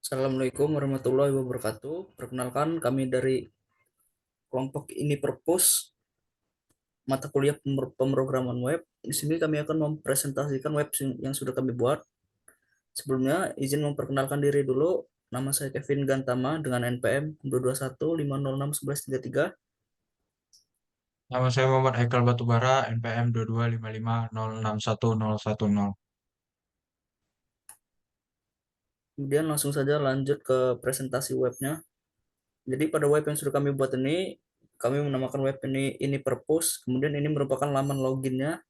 Assalamualaikum warahmatullahi wabarakatuh. Perkenalkan kami dari kelompok ini Purpose mata kuliah pemrograman web. Di sini kami akan mempresentasikan web yang sudah kami buat. Sebelumnya izin memperkenalkan diri dulu. Nama saya Kevin Gantama dengan NPM 221506133. Nama saya Muhammad Haikal Batubara, NPM 2255061010. Kemudian langsung saja lanjut ke presentasi webnya. Jadi pada web yang sudah kami buat ini, kami menamakan web ini Purpose. Kemudian ini merupakan laman loginnya.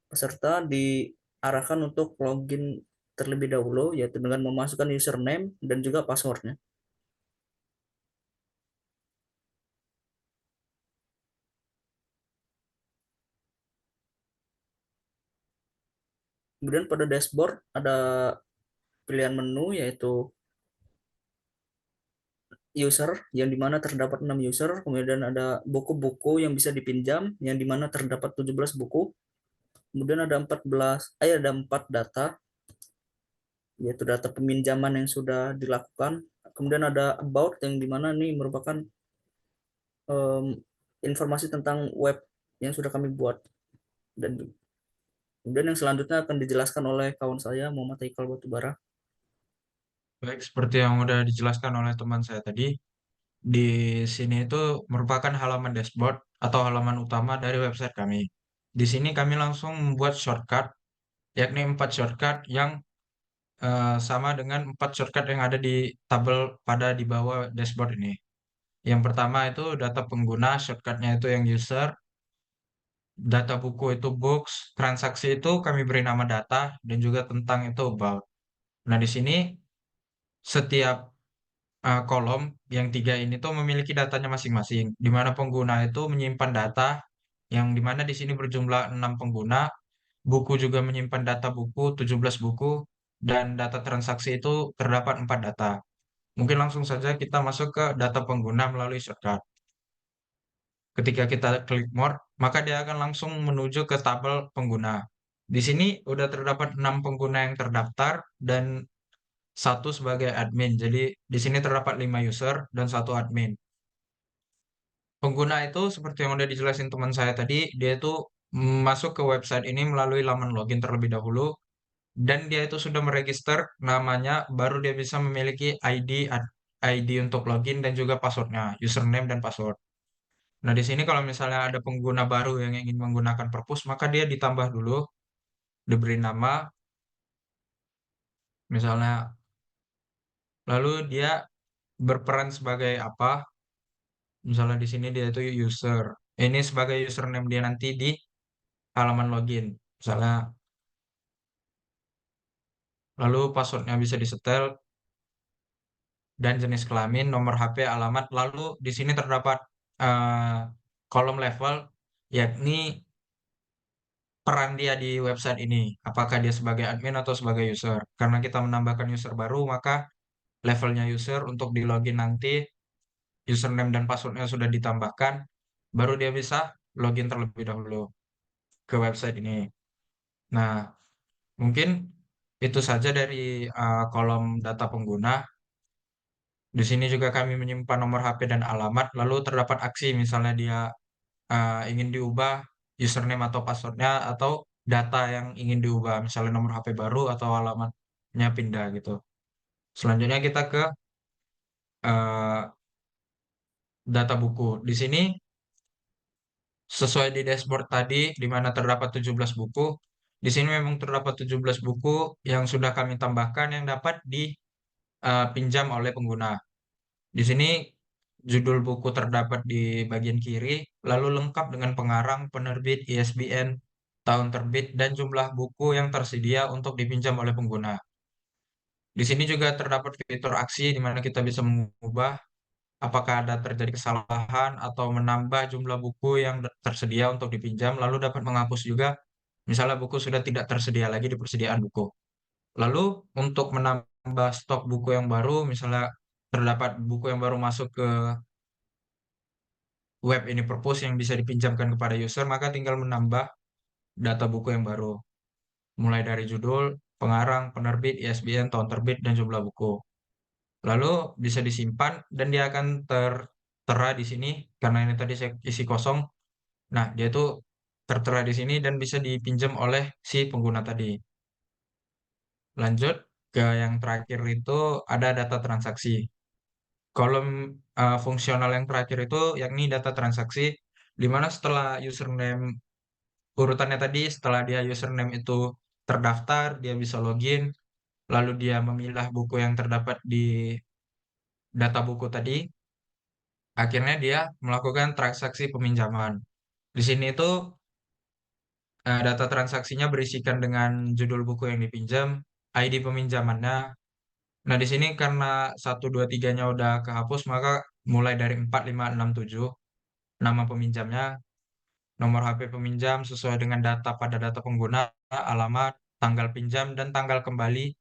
Peserta diarahkan untuk login terlebih dahulu, yaitu dengan memasukkan username dan juga passwordnya. Kemudian pada dashboard ada pilihan menu, yaitu user, yang dimana terdapat 6 user. Kemudian ada buku-buku yang bisa dipinjam, yang dimana terdapat 17 buku. Kemudian ada 4 data, yaitu data peminjaman yang sudah dilakukan. Kemudian ada about, yang dimana ini merupakan em, informasi tentang web yang sudah kami buat. Dan kemudian yang selanjutnya akan dijelaskan oleh kawan saya, Muhammad Haikal Batubara. Baik, seperti yang sudah dijelaskan oleh teman saya tadi, di sini itu merupakan halaman dashboard atau halaman utama dari website kami. Di sini kami langsung membuat shortcut, yakni 4 shortcut yang sama dengan 4 shortcut yang ada di tabel pada di bawah dashboard ini. Yang pertama itu data pengguna, shortcutnya itu yang user, data buku itu books, transaksi itu kami beri nama data, dan juga tentang itu about. Nah, di sini setiap kolom yang tiga ini tuh memiliki datanya masing-masing, di mana pengguna itu menyimpan data, yang di mana di sini berjumlah 6 pengguna, buku juga menyimpan data buku, 17 buku, dan data transaksi itu terdapat 4 data. Mungkin langsung saja kita masuk ke data pengguna melalui shortcut. Ketika kita klik more, maka dia akan langsung menuju ke tabel pengguna. Di sini udah terdapat 6 pengguna yang terdaftar dan satu sebagai admin. Jadi di sini terdapat 5 user dan satu admin. Pengguna itu seperti yang udah dijelasin teman saya tadi, dia itu masuk ke website ini melalui laman login terlebih dahulu dan dia itu sudah meregister namanya, baru dia bisa memiliki ID untuk login dan juga passwordnya, username dan password. Nah, di sini kalau misalnya ada pengguna baru yang ingin menggunakan Perpus, maka dia ditambah dulu, diberi nama, misalnya, lalu dia berperan sebagai apa? Misalnya di sini dia itu user. Ini sebagai username dia nanti di halaman login. Misalnya, lalu passwordnya bisa disetel dan jenis kelamin, nomor HP, alamat. Lalu di sini terdapat eh, kolom level, yakni peran dia di website ini. Apakah dia sebagai admin atau sebagai user? Karena kita menambahkan user baru, maka levelnya user untuk di login nanti, username dan passwordnya sudah ditambahkan, baru dia bisa login terlebih dahulu ke website ini. Nah, mungkin itu saja dari kolom data pengguna. Di sini juga kami menyimpan nomor HP dan alamat, lalu terdapat aksi misalnya dia ingin diubah username atau passwordnya atau data yang ingin diubah, misalnya nomor HP baru atau alamatnya pindah gitu. Selanjutnya kita ke eh, data buku. Di sini sesuai di dashboard tadi, di mana terdapat 17 buku, di sini memang terdapat 17 buku yang sudah kami tambahkan yang dapat dipinjam oleh pengguna. Di sini judul buku terdapat di bagian kiri, lalu lengkap dengan pengarang, penerbit, ISBN, tahun terbit, dan jumlah buku yang tersedia untuk dipinjam oleh pengguna. Di sini juga terdapat fitur aksi di mana kita bisa mengubah apakah ada terjadi kesalahan atau menambah jumlah buku yang tersedia untuk dipinjam, lalu dapat menghapus juga misalnya buku sudah tidak tersedia lagi di persediaan buku. Lalu untuk menambah stok buku yang baru, misalnya terdapat buku yang baru masuk ke web ini purpose yang bisa dipinjamkan kepada user, maka tinggal menambah data buku yang baru. Mulai dari judul, pengarang, penerbit, ISBN, tahun terbit, dan jumlah buku. Lalu bisa disimpan dan dia akan tertera di sini karena ini tadi saya isi kosong. Nah, dia itu tertera di sini dan bisa dipinjam oleh si pengguna tadi. Lanjut ke yang terakhir itu ada data transaksi. Kolom fungsional yang terakhir itu yakni data transaksi, di mana setelah username urutannya tadi, setelah dia username itu terdaftar, dia bisa login, lalu dia memilah buku yang terdapat di data buku tadi, akhirnya dia melakukan transaksi peminjaman. Di sini itu data transaksinya berisikan dengan judul buku yang dipinjam, ID peminjamannya. Nah, di sini karena 1, 2, 3-nya udah kehapus, maka mulai dari 4, 5, 6, 7 nama peminjamnya, nomor HP peminjam sesuai dengan data pada data pengguna, alamat, tanggal pinjam, dan tanggal kembali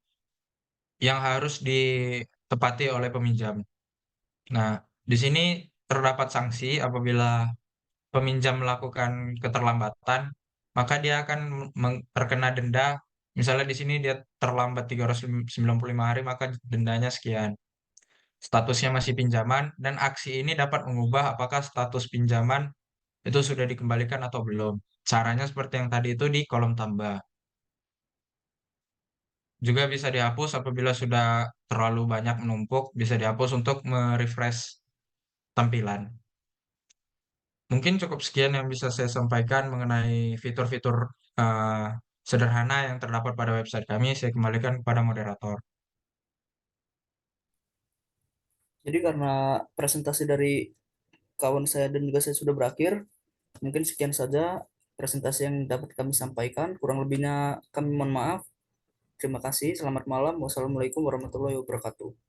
yang harus ditepati oleh peminjam. Nah, di sini terdapat sanksi apabila peminjam melakukan keterlambatan, maka dia akan terkena denda. Misalnya di sini dia terlambat 395 hari, maka dendanya sekian. Statusnya masih pinjaman, dan aksi ini dapat mengubah apakah status pinjaman itu sudah dikembalikan atau belum. Caranya seperti yang tadi itu di kolom tambah. Juga bisa dihapus apabila sudah terlalu banyak menumpuk, bisa dihapus untuk merefresh tampilan. Mungkin cukup sekian yang bisa saya sampaikan mengenai fitur-fitur eh, sederhana yang terdapat pada website kami. Saya kembalikan kepada moderator. Jadi karena presentasi dari kawan saya dan juga saya sudah berakhir, mungkin sekian saja presentasi yang dapat kami sampaikan. Kurang lebihnya kami mohon maaf. Terima kasih. Selamat malam. Wassalamualaikum warahmatullahi wabarakatuh.